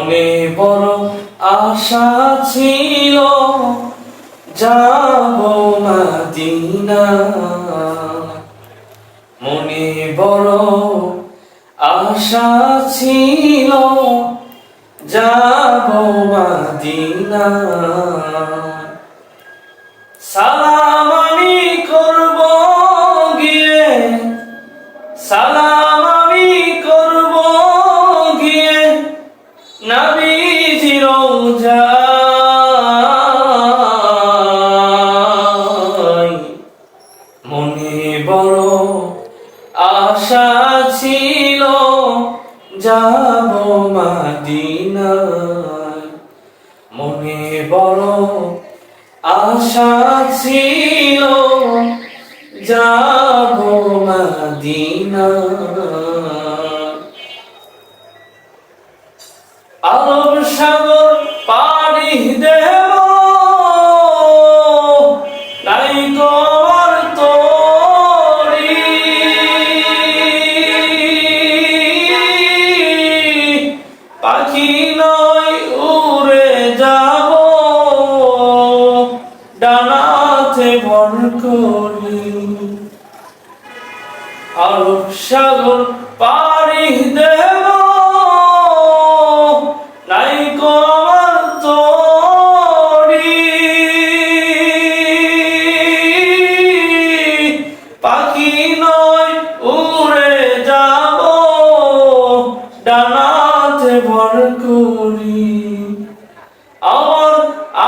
মনে বড় আশা ছিল যাব মদিনা। মনে বড় আশা ছিল যাব মদিনা। সালাম আমি করব গিয়ে, সালাম আমি করব গিয়ে নবীজির রওজায়। মনে বড় আশা ছিল যাব মদিনায়। মনে বড় আশা ছিল যাব মদিনায়। আরব সাগর পাড়ি দেব, নাই গো আমার তরি। পাখি নয় উড়ে যাব, ডানাতে ভর করি। আরব সাগর পাড়ি দেব, নাই গো আমার তরি। পাখি নয় উড়ে যাব, ডানাতে ভর করি। আমার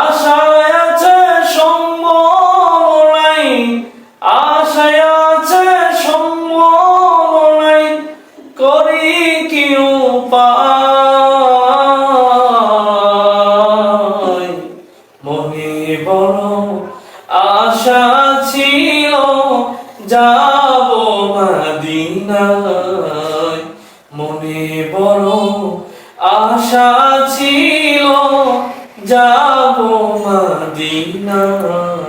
আশায় আছে সম্বল নাই, আশায় আছে সম্বল নাই, করি কি উপায়। মনে বড় আশা ছিল যাব মদিনায়। মনে বড় আশা ছিল যাব মদিনায়।